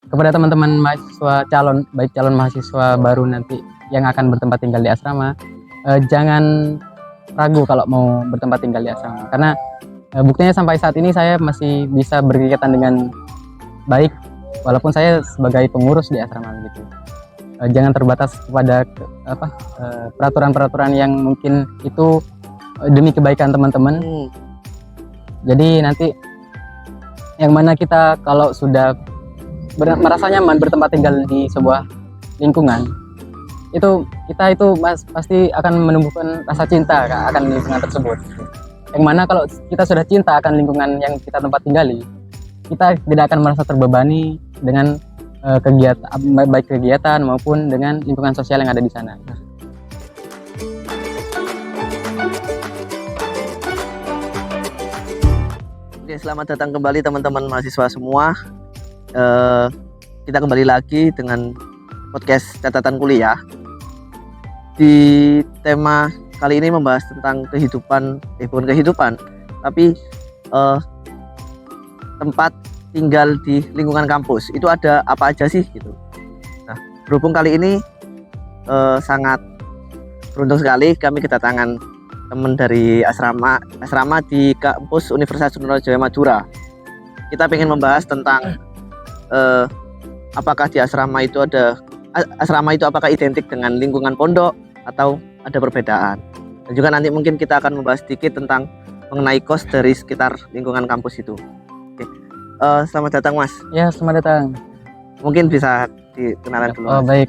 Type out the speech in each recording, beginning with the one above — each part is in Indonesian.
kepada teman-teman mahasiswa calon, baik calon mahasiswa baru nanti yang akan bertempat tinggal di asrama, jangan ragu kalau mau bertempat tinggal di asrama, karena buktinya sampai saat ini saya masih bisa berkegiatan dengan baik walaupun saya sebagai pengurus di asrama gitu. Jangan terbatas kepada peraturan-peraturan yang mungkin itu demi kebaikan teman-teman. Jadi nanti yang mana kita kalau sudah merasa nyaman bertempat tinggal di sebuah lingkungan, itu kita pasti akan menumbuhkan rasa cinta akan lingkungan tersebut. Yang mana kalau kita sudah cinta akan lingkungan yang kita tempat tinggali, kita tidak akan merasa terbebani dengan kegiatan, baik kegiatan maupun dengan lingkungan sosial yang ada di sana. Oke, selamat datang kembali teman-teman mahasiswa semua. Kita kembali lagi dengan podcast catatan kuliah. Di tema kali ini membahas tentang kehidupan, bukan kehidupan, tapi tempat tinggal di lingkungan kampus. Itu ada apa aja sih gitu. Nah, berhubung kali ini sangat beruntung sekali kami kedatangan teman dari asrama di kampus Universitas Trunojoyo Madura. Kita ingin membahas tentang apakah di asrama itu apakah identik dengan lingkungan pondok atau ada perbedaan. Dan juga nanti mungkin kita akan membahas sedikit tentang mengenai kos dari sekitar lingkungan kampus itu. Oke. Selamat datang Mas. Ya, selamat datang. Mungkin bisa dikenalan dulu. Oh, baik.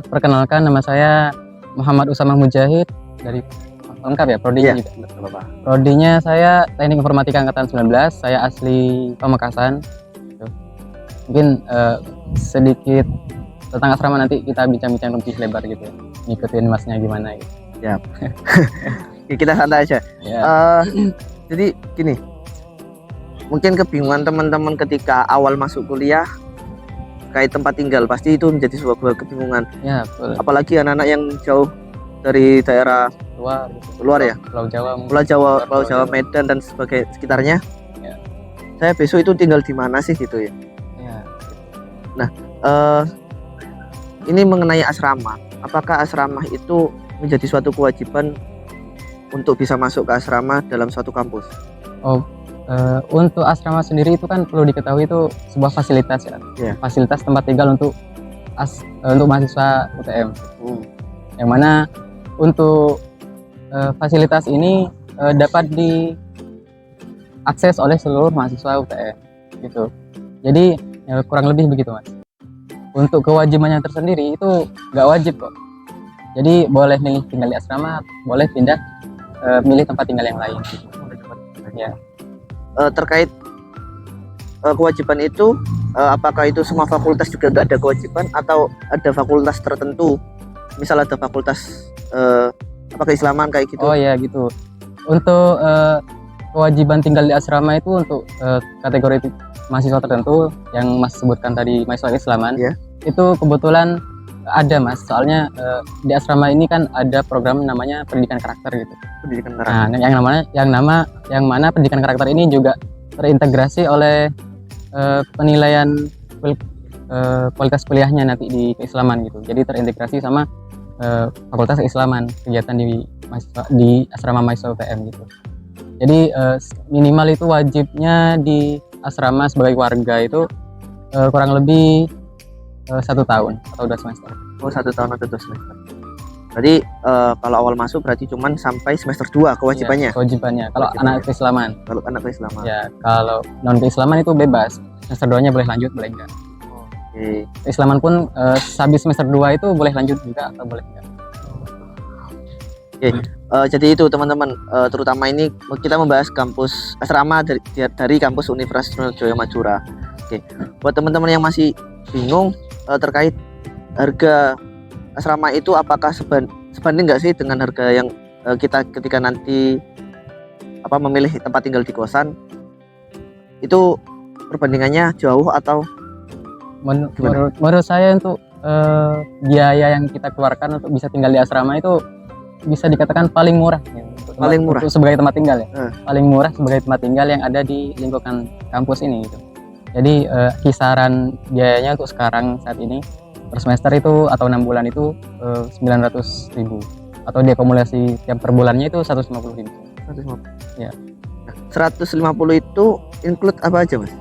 Perkenalkan, nama saya Muhammad Usamah Mujahid dari lengkap ya, prodinya juga. Prodinya saya Teknik Informatika Angkatan 19, saya asli Pamekasan. Mungkin sedikit tentang asrama nanti kita bincang-bincang lebih lebar gitu ya. Ngikutin Masnya gimana gitu. Ya. Kita santai aja. Ya. Jadi gini, mungkin kebingungan teman-teman ketika awal masuk kuliah terkait tempat tinggal, pasti itu menjadi sebuah kebingungan. Ya, betul. Apalagi anak-anak yang jauh dari daerah luar ya, Pulau Jawa, Pulau Jawa, Medan dan sekitarnya. Ya. Saya besok itu tinggal di mana sih gitu ya. Ya. Nah, ini mengenai asrama. Apakah asrama itu menjadi suatu kewajiban untuk bisa masuk ke asrama dalam suatu kampus? Untuk asrama sendiri itu kan perlu diketahui itu sebuah fasilitas ya. Yeah. Fasilitas tempat tinggal untuk mahasiswa UTM. Yang mana untuk fasilitas ini dapat diakses oleh seluruh mahasiswa UTM gitu. Jadi kurang lebih begitu Mas. Untuk kewajibannya tersendiri itu nggak wajib kok. Jadi boleh milih tinggal di asrama, boleh pindah milih tempat tinggal yang lain. Ya. Terkait kewajiban itu, apakah itu semua fakultas juga nggak ada kewajiban atau ada fakultas tertentu? Misal ada fakultas keislaman kayak gitu? Oh ya gitu. Untuk kewajiban tinggal di asrama itu untuk kategori mahasiswa tertentu yang Mas sebutkan tadi, mahasiswa keislaman. Yeah. Itu kebetulan ada Mas. Soalnya di asrama ini kan ada program namanya pendidikan karakter gitu. Pendidikan karakter. Nah, yang mana pendidikan karakter ini juga terintegrasi oleh penilaian kualitas kuliahnya nanti di keislaman gitu. Jadi terintegrasi sama fakultas keislaman, kegiatan di asrama mahasiswa UTM gitu. Jadi minimal itu wajibnya di asrama sebagai warga itu kurang lebih 1 tahun atau 2 semester. Oh, 1 tahun atau 2 semester. Jadi kalau awal masuk berarti cuman sampai semester 2 kewajibannya. Ya, kewajibannya. Kalau anak keislaman. Kalau anak keislaman. Ya, kalau non keislaman itu bebas. Semester 2-nya boleh lanjut, boleh enggak. Oke. Keislaman pun habis semester 2 itu boleh lanjut juga atau boleh enggak. Oke. Jadi itu teman-teman, terutama ini kita membahas kampus asrama dari kampus Universitas Trunojoyo Madura. Oke. Buat teman-teman yang masih bingung terkait harga asrama itu, apakah sebanding nggak sih dengan harga yang kita ketika nanti memilih tempat tinggal di kosan, itu perbandingannya jauh atau menurut saya untuk biaya yang kita keluarkan untuk bisa tinggal di asrama itu bisa dikatakan paling murah ya, untuk sebagai tempat tinggal ya. Paling murah sebagai tempat tinggal yang ada di lingkungan kampus ini gitu. Jadi kisaran biayanya untuk sekarang saat ini per semester itu atau 6 bulan itu 900.000 atau diakumulasi tiap per bulannya itu 150.000. 150. Ya. Nah, 150 itu include apa aja Mas?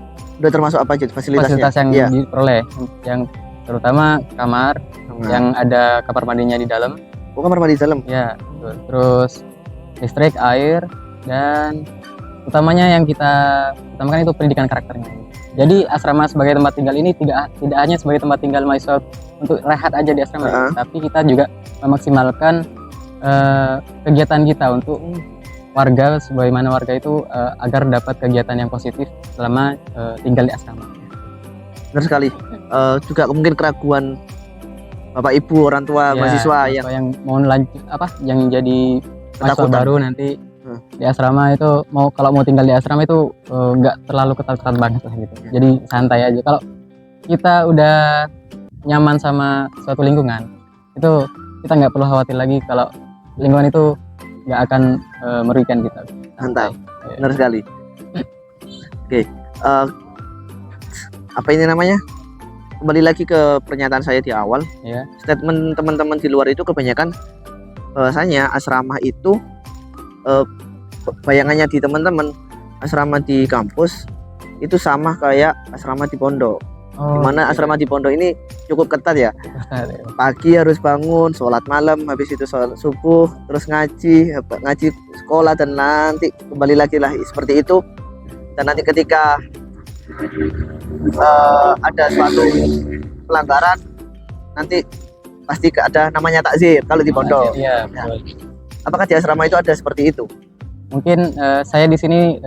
Udah termasuk apa aja fasilitasnya? Fasilitas yang Iya. diperoleh, yang terutama kamar yang ada kamar mandinya di dalam. Oh, kamar mandi dalam. Ya, betul. Terus listrik, air, dan utamanya yang kita utamakan itu pendidikan karakternya. Jadi asrama sebagai tempat tinggal ini tidak hanya sebagai tempat tinggal mahasiswa untuk rehat aja di asrama, tapi kita juga memaksimalkan kegiatan kita untuk warga, sebagaimana warga itu agar dapat kegiatan yang positif selama tinggal di asrama. Benar sekali. Juga mungkin keraguan Bapak Ibu, orang tua, mahasiswa yang mau lanjut yang jadi mahasiswa baru nanti di asrama itu kalau mau tinggal di asrama itu nggak terlalu ketat-ketat banget lah gitu. Jadi santai aja. Kalau kita udah nyaman sama suatu lingkungan, itu kita nggak perlu khawatir lagi kalau lingkungan itu nggak akan merugikan kita. Santai. Benar sekali. Oke. Apa ini namanya? Kembali lagi ke pernyataan saya di awal. Ya. Statement teman-teman di luar itu kebanyakan bahwasanya asrama itu bayangannya di teman-teman asrama di kampus itu sama kayak asrama di pondok. Dimana asrama di pondok ini cukup ketat ya. Pagi harus bangun, sholat malam, habis itu sholat subuh, terus ngaji sekolah, dan nanti kembali lagi lah seperti itu. Dan nanti ketika ada suatu pelanggaran, nanti pasti ada namanya takzir kalau di pondok. Iya, betul. Apakah di asrama itu ada seperti itu? Mungkin saya di sini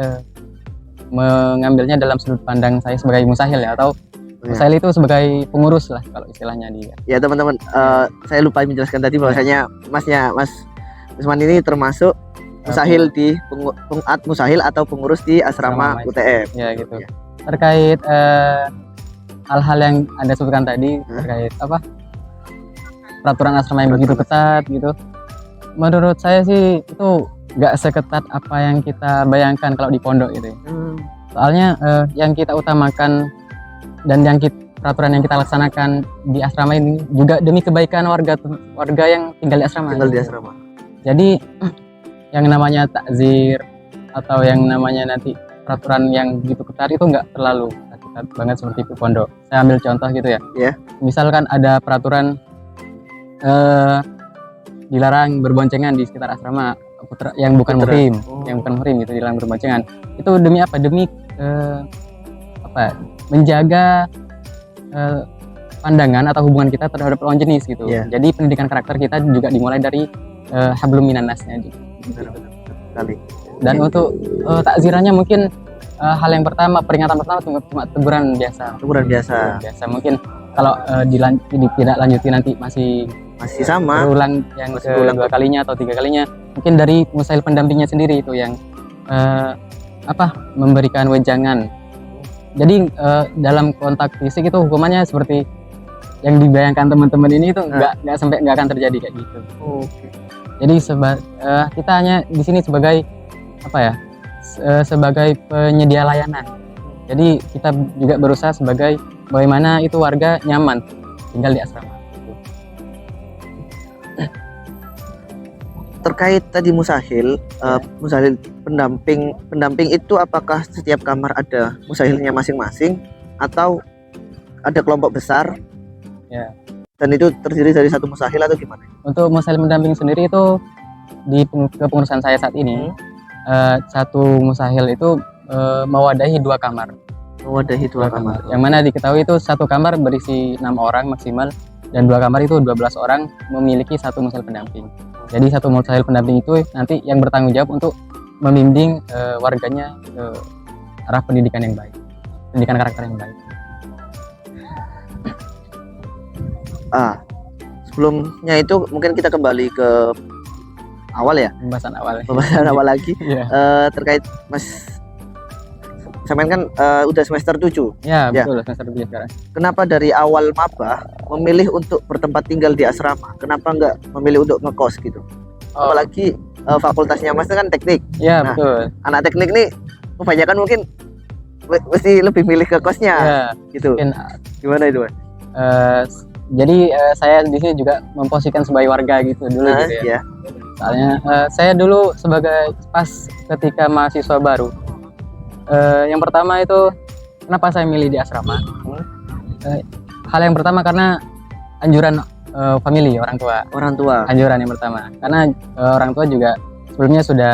mengambilnya dalam sudut pandang saya sebagai musahil ya, atau musahil itu sebagai pengurus lah kalau istilahnya dia. Ya teman-teman, saya lupa menjelaskan tadi bahwasanya Mas Usman ini termasuk musahil di musahil atau pengurus di asrama UTM. Ya gitu. Ya. Terkait hal-hal yang Anda sebutkan tadi terkait peraturan asrama yang begitu ketat gitu. Menurut saya sih itu nggak seketat apa yang kita bayangkan kalau di pondok gitu. Soalnya yang kita utamakan dan peraturan yang kita laksanakan di asrama ini juga demi kebaikan warga yang tinggal di asrama. Jadi yang namanya takzir atau yang namanya nanti peraturan yang begitu ketat itu nggak terlalu ketat banget seperti di pondok. Saya ambil contoh gitu ya. Yeah. Misalkan ada peraturan dilarang berboncengan di sekitar asrama yang bukan muhrim, gitu, dilarang berboncengan. Itu demi apa? Demi menjaga pandangan atau hubungan kita terhadap lawan jenis gitu. Yeah. Jadi pendidikan karakter kita juga dimulai dari hablum minan nasnya gitu. Dan untuk takzirannya mungkin hal yang pertama, peringatan pertama cuma teguran biasa. Mungkin kalau tidak lanjuti nanti masih sama berulang yang kedua kalinya atau 3 kalinya, mungkin dari musahil pendampingnya sendiri itu yang memberikan wejangan. Jadi dalam kontak fisik itu hukumannya seperti yang dibayangkan teman-teman ini itu nggak akan terjadi kayak gitu. Jadi kita hanya di sini sebagai sebagai penyedia layanan. Jadi kita juga berusaha sebagai bagaimana itu warga nyaman tinggal di asrama. Terkait tadi musahil, musahil pendamping itu apakah setiap kamar ada musahilnya masing-masing atau ada kelompok besar? Ya. Dan itu terdiri dari satu musahil atau gimana? Untuk musahil pendamping sendiri itu di kepengurusan saya saat ini, satu musahil itu mewadahi 2 kamar. Yang mana diketahui itu satu kamar berisi 6 orang maksimal, dan 2 kamar itu 12 orang memiliki satu musahil pendamping. Jadi satu musahil pendamping itu nanti yang bertanggung jawab untuk membimbing warganya ke arah pendidikan yang baik, pendidikan karakter yang baik. Sebelumnya itu mungkin kita kembali ke awal ya, pembahasan awal lagi. Terkait Mas Samen kan udah semester 7. Ya, betul, semester 7 sekarang. Kenapa dari awal maba memilih untuk bertempat tinggal di asrama? Kenapa nggak memilih untuk ngekos gitu? Apalagi fakultasnya Mas kan teknik. Ya, betul. Anak teknik nih kebanyakan mungkin mesti lebih milih ke kosnya Ya, gitu. mungkin Gimana itu, Mas? jadi saya di sini juga memposisikan sebagai warga gitu dulu Nah, gitu ya. ya. Soalnya saya dulu sebagai pas ketika mahasiswa baru, yang pertama itu kenapa saya milih di asrama? Hal yang pertama karena anjuran family, orang tua. Orang tua. Anjuran yang pertama, karena orang tua juga sebelumnya sudah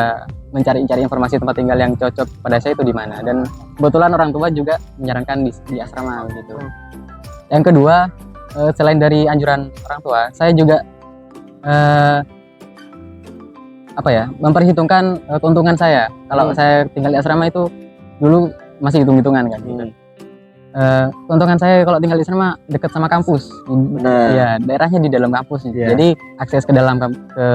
mencari informasi tempat tinggal yang cocok pada saya itu di mana, dan kebetulan orang tua juga menyarankan di asrama gitu. Yang kedua, selain dari anjuran orang tua, saya juga memperhitungkan keuntungan saya. Kalau saya tinggal di asrama itu dulu masih hitung-hitungan kan gitu. Keuntungan saya kalau tinggal di asrama dekat sama kampus. Ya, daerahnya di dalam kampus. Jadi akses ke dalam ke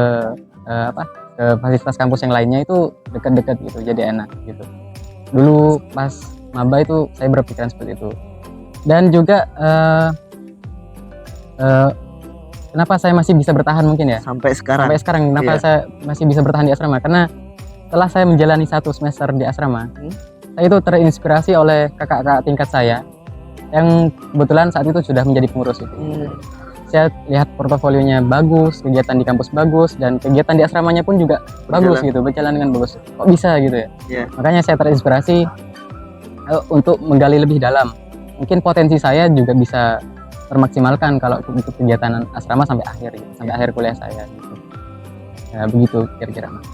fasilitas kampus yang lainnya itu dekat-dekat gitu, jadi enak gitu. Dulu pas maba itu saya berpikiran seperti itu. Dan juga kenapa saya masih bisa bertahan mungkin ya sampai sekarang. Kenapa saya masih bisa bertahan di asrama, karena setelah saya menjalani 1 semester di asrama, saya itu terinspirasi oleh kakak-kakak tingkat saya yang kebetulan saat itu sudah menjadi pengurus itu. Saya lihat portofolionya bagus, kegiatan di kampus bagus, dan kegiatan di asramanya pun juga bagus gitu, berjalan dengan bagus. Kok bisa gitu ya? Makanya saya terinspirasi untuk menggali lebih dalam. Mungkin potensi saya juga bisa termaksimalkan kalau untuk kegiatan asrama sampai akhir gitu, sampai akhir kuliah saya gitu. Ya begitu kira-kira, Mas.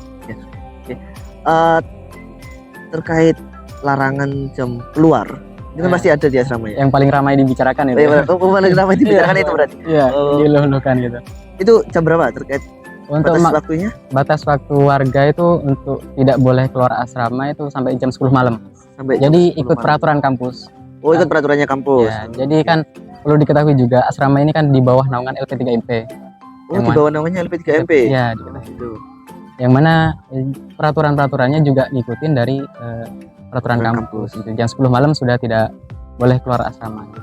Terkait larangan jam keluar, itu kan pasti ada di asrama ya. Yang paling ramai dibicarakan itu. Paling ramai dibicarakan itu berarti. Iya, diluluhkan gitu. Itu jam berapa terkait untuk batas waktunya? Batas waktu warga itu untuk tidak boleh keluar asrama itu sampai jam 10 malam. Jadi ikut peraturan kampus. Oh, ikut peraturannya kampus. Ya, jadi kan perlu diketahui juga asrama ini kan di bawah naungan LP3MP. Oh, di bawah naungannya LP3MP. Iya, itu. Yang mana peraturan-peraturannya juga ngikutin dari peraturan kampus. Gitu. Jam 10 malam sudah tidak boleh keluar asrama. Gitu.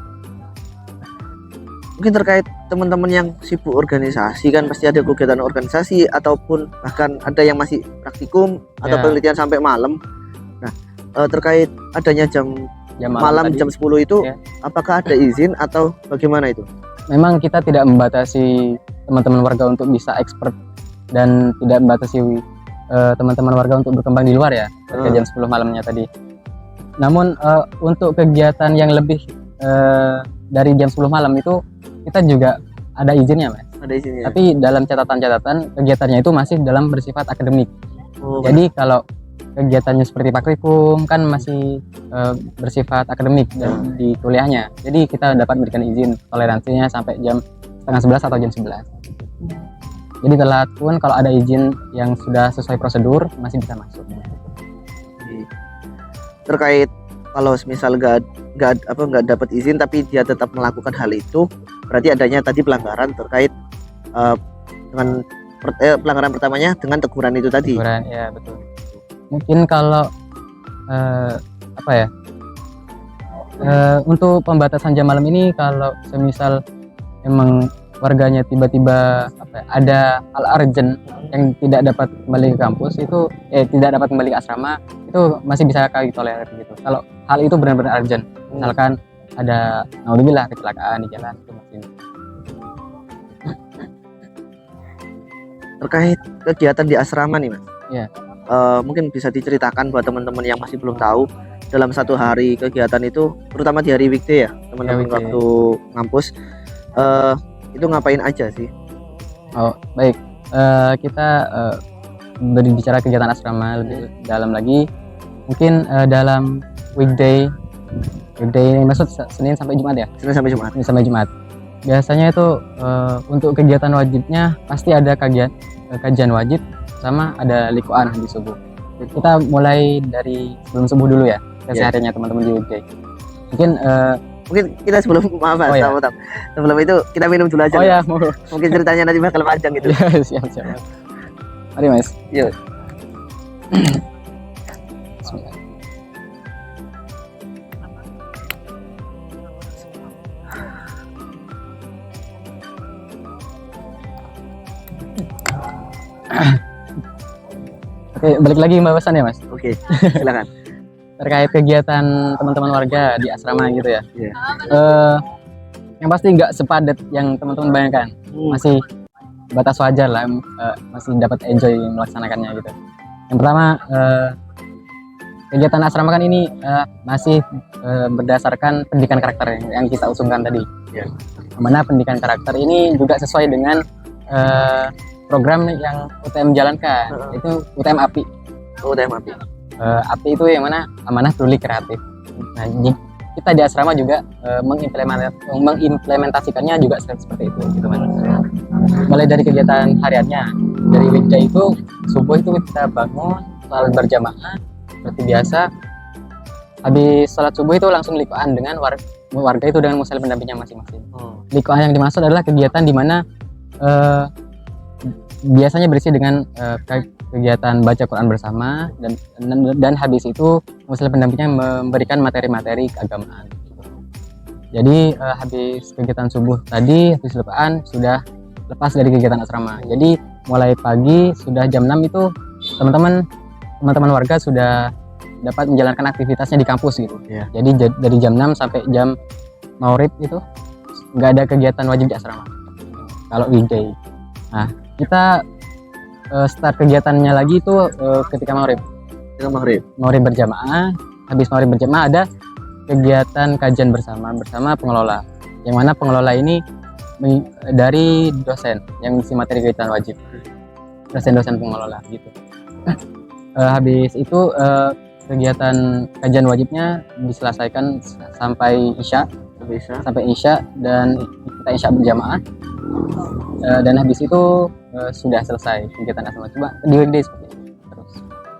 Mungkin terkait teman-teman yang sibuk organisasi, kan pasti ada kegiatan organisasi ataupun bahkan ada yang masih praktikum atau penelitian sampai malam. Nah, terkait adanya jam malam tadi, jam 10 itu apakah ada izin atau bagaimana itu? Memang kita tidak membatasi teman-teman warga untuk bisa expert dan tidak membatasi teman-teman warga untuk berkembang di luar ya, jam 10 malamnya tadi. Namun untuk kegiatan yang lebih dari jam 10 malam itu kita juga ada izinnya, Mas. Ada izinnya. Tapi dalam catatan-catatan kegiatannya itu masih dalam bersifat akademik. Jadi kalau kegiatannya seperti praktikum kan masih bersifat akademik dan di kuliahnya. Jadi kita dapat memberikan izin toleransinya sampai jam setengah 11 atau jam 11. Jadi telat pun kalau ada izin yang sudah sesuai prosedur masih bisa masuk. Terkait kalau misal nggak dapat izin tapi dia tetap melakukan hal itu, berarti adanya tadi pelanggaran terkait dengan pelanggaran pertamanya dengan teguran itu tadi. Teguran, ya betul. Mungkin kalau untuk pembatasan jam malam ini, kalau semisal memang warganya tiba-tiba ada hal urgent yang tidak dapat kembali ke kampus itu tidak dapat kembali ke asrama, itu masih bisa kali tolerir gitu. Kalau hal itu benar-benar urgent, misalkan ada naudzubillah kecelakaan di jalan, itu masih. Terkait kegiatan di asrama nih, Mas. Iya. Mungkin bisa diceritakan buat teman-teman yang masih belum tahu, dalam satu hari kegiatan itu, terutama di hari weekday ya, teman-teman waktu ngampus, itu ngapain aja sih? Oh baik, kita berbicara kegiatan asrama lebih dalam lagi. Mungkin dalam weekday maksud Senin sampai Jumat ya? Senin sampai Jumat. Biasanya itu untuk kegiatan wajibnya pasti ada kajian wajib sama ada likuan di subuh. Kita mulai dari sebelum subuh dulu ya, kesehariannya teman-teman di weekday. Mungkin kita sebelum sebelum itu kita minum dulu aja. Mungkin ceritanya nanti bakal panjang gitu. Siap. Mari, Mas. Yuk. Oke, balik lagi pembahasan ya, Mas. Oke, silakan. terkait kegiatan teman-teman warga di asrama gitu ya. Iya. Yang pasti nggak sepadat yang teman-teman bayangkan. Masih batas wajar lah, masih dapat enjoy melaksanakannya gitu. Yang pertama, kegiatan asrama kan ini masih berdasarkan pendidikan karakter yang kita usungkan tadi. Ya. Mana pendidikan karakter ini juga sesuai dengan program yang UTM jalankan, itu UTM API. UTM API. API itu yang mana amanah peduli kreatif. Nah, kita di asrama juga mengimplementasikannya juga seperti itu gitu kan. Mulai dari kegiatan hariannya, dari weekday itu subuh itu kita bangun salat berjamaah seperti biasa. Habis salat subuh itu langsung likoan dengan warga itu dengan musallim pendampingnya masing-masing. Likoan yang dimaksud adalah kegiatan di mana biasanya berisi dengan kegiatan baca Quran bersama dan habis itu musallim pendampingnya memberikan materi-materi keagamaan. Jadi habis kegiatan subuh tadi, habis likoan sudah lepas dari kegiatan asrama. Jadi mulai pagi sudah jam 6 itu teman-teman warga sudah dapat menjalankan aktivitasnya di kampus gitu. Yeah. Jadi dari jam 6 sampai jam maghrib itu nggak ada kegiatan wajib di asrama kalau weekday. Nah, kita start kegiatannya lagi itu ketika maghrib. Maghrib berjamaah. Habis maghrib berjamaah ada kegiatan kajian bersama pengelola. Yang mana pengelola ini dari dosen yang mengisi materi kegiatan wajib. Dosen-dosen pengelola gitu. Habis itu kegiatan kajian wajibnya diselesaikan sampai isya dan kita isya berjamaah. Dan habis itu sudah selesai kegiatan asrama. Coba di weekday seperti itu.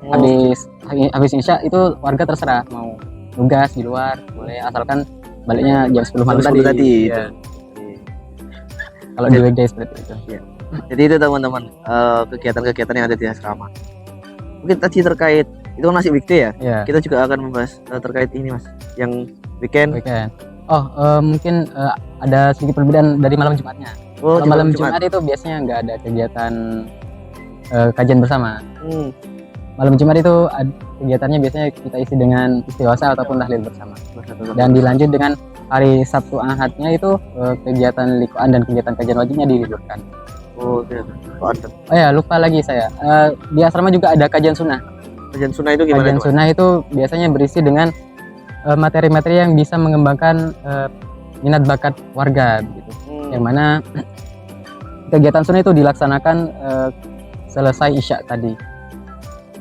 Terus habis isya itu warga terserah mau nugas di luar boleh, asalkan baliknya jam 10 malam tadi. Ya. Kalau di weekday seperti itu. Ya. Jadi itu teman-teman kegiatan-kegiatan yang ada di asrama. Mungkin tadi terkait itu kan masih weekday ya. Ya. Kita juga akan membahas terkait ini Mas, yang weekend. Mungkin ada sedikit perbedaan dari malam Jumatnya. Kalau malam Jumat itu biasanya nggak ada kegiatan kajian bersama. Malam Jumat itu kegiatannya biasanya kita isi dengan istighosah ataupun tahlil bersama. Dan dilanjut dengan hari Sabtu Ahadnya itu kegiatan likoan dan kegiatan kajian wajibnya diliburkan. Oh ya, lupa lagi saya. Di asrama juga ada kajian sunnah. Kajian sunnah itu gimana? Kajian sunnah itu biasanya berisi dengan materi-materi yang bisa mengembangkan minat bakat warga gitu. Yang mana kegiatan sunnah itu dilaksanakan selesai isya tadi.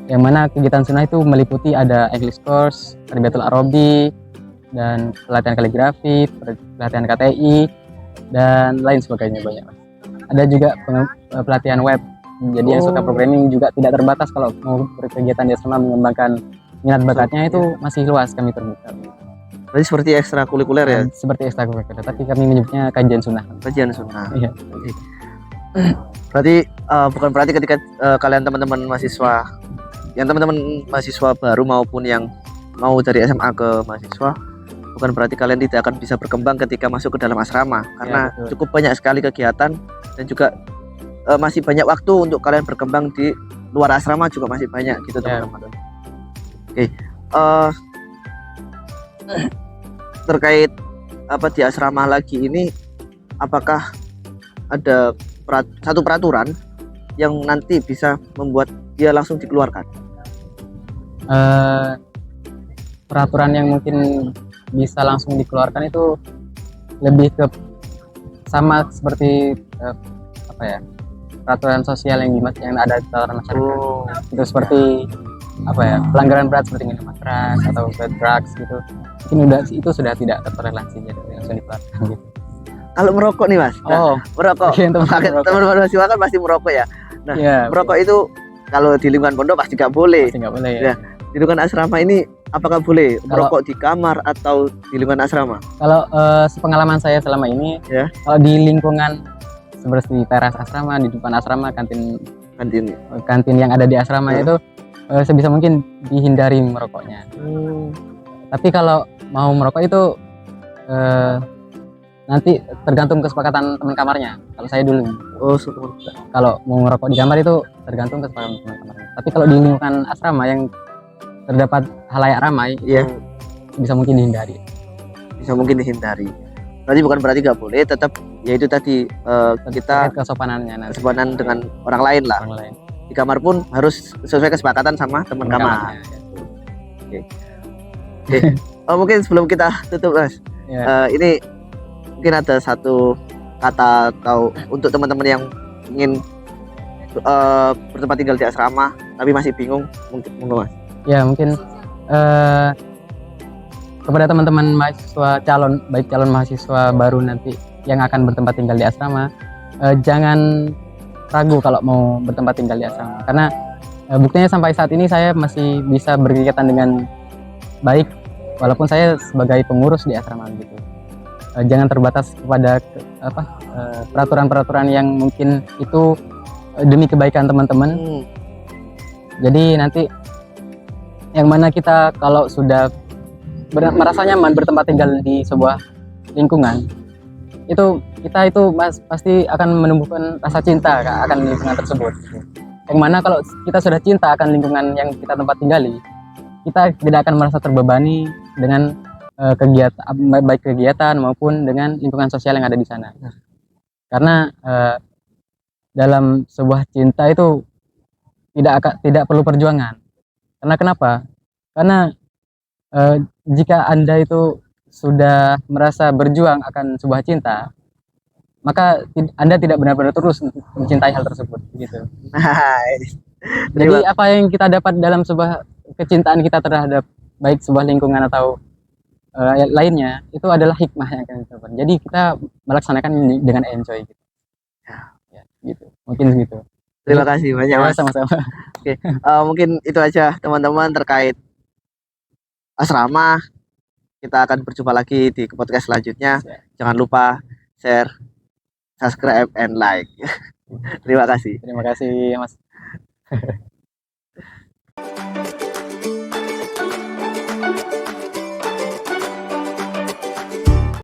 Yang mana kegiatan sunnah itu meliputi ada English course, Tarbiyatul Arabi, dan pelatihan kaligrafi, pelatihan KTI, dan lain sebagainya banyak. Ada juga pelatihan web. Jadi yang suka programming juga tidak terbatas, kalau mau berkegiatan di asrama mengembangkan minat bakatnya itu masih luas, kami terbuka. Berarti seperti ekstrakurikuler ya? Seperti ekstrakurikuler, tapi kami menyebutnya kajian sunnah. Kajian sunnah. Iya. Berarti bukan berarti ketika kalian teman-teman mahasiswa, yang teman-teman mahasiswa baru maupun yang mau dari SMA ke mahasiswa, bukan berarti kalian tidak akan bisa berkembang ketika masuk ke dalam asrama, karena ya, cukup banyak sekali kegiatan dan juga masih banyak waktu untuk kalian berkembang di luar asrama juga masih banyak gitu teman-teman. Oke. Terkait apa di asrama lagi ini, apakah ada satu peraturan yang nanti bisa membuat dia langsung dikeluarkan? Peraturan yang mungkin bisa langsung dikeluarkan itu lebih ke sama seperti peraturan sosial yang ada di tataran masyarakat. Itu seperti pelanggaran berat seperti minuman keras atau drugs gitu. Mungkin itu sudah tidak tertoleransi, jadi langsung dikeluarkan gitu. Kalau merokok nih Mas, merokok. Teman-teman mahasiswa kan pasti merokok ya. Nah, merokok itu kalau di lingkungan pondok pasti nggak boleh. Pasti nggak boleh ya. Nah, di lingkungan asrama ini apakah boleh merokok di kamar atau di lingkungan asrama? Kalau sepengalaman saya selama ini, kalau di lingkungan seperti teras asrama, di depan asrama, kantin yang ada di asrama itu sebisa mungkin dihindari merokoknya. Tapi kalau mau merokok itu nanti tergantung kesepakatan teman kamarnya. Kalau saya dulu, kalau mau merokok di kamar itu tergantung kesepakatan teman kamarnya. Tapi kalau di lingkungan asrama yang terdapat halayak ramai, Iya. itu bisa mungkin dihindari. Bisa mungkin dihindari. Berarti nggak boleh, tetap ya itu tadi kita Terkait kesopanannya nanti kesepanan dengan orang lain lah. orang lain. Di kamar pun harus sesuai kesepakatan sama teman kamar. Oh, mungkin sebelum kita tutup Mas, Ya. ini mungkin ada satu kata atau untuk teman-teman yang ingin bertempat tinggal di asrama tapi masih bingung, mungkin Mas. Ya mungkin kepada teman-teman mahasiswa baik calon mahasiswa baru nanti yang akan bertempat tinggal di asrama, jangan ragu kalau mau bertempat tinggal di asrama, karena buktinya sampai saat ini saya masih bisa berkegiatan dengan baik walaupun saya sebagai pengurus di asrama gitu. Jangan terbatas kepada peraturan-peraturan yang mungkin itu demi kebaikan teman-teman. Jadi nanti yang mana kita kalau sudah merasa nyaman bertempat tinggal di sebuah lingkungan, itu kita pasti akan menumbuhkan rasa cinta akan lingkungan tersebut. Yang mana kalau kita sudah cinta akan lingkungan yang kita tempat tinggali, kita tidak akan merasa terbebani dengan baik kegiatan maupun dengan lingkungan sosial yang ada di sana. Karena dalam sebuah cinta itu tidak perlu perjuangan. Karena kenapa? Karena jika Anda itu sudah merasa berjuang akan sebuah cinta, maka Anda tidak benar-benar terus mencintai hal tersebut gitu. Jadi apa yang kita dapat dalam sebuah kecintaan kita terhadap baik sebuah lingkungan atau lainnya, itu adalah hikmah yang akan kita dapat. Jadi kita melaksanakan dengan enjoy gitu. Ya, gitu. Mungkin segitu. Terima kasih banyak Mas. Sama-sama. Oke, mungkin itu aja teman-teman terkait asrama. Kita akan berjumpa lagi di podcast selanjutnya. Jangan lupa share, subscribe, and like. Terima kasih. Terima kasih Mas.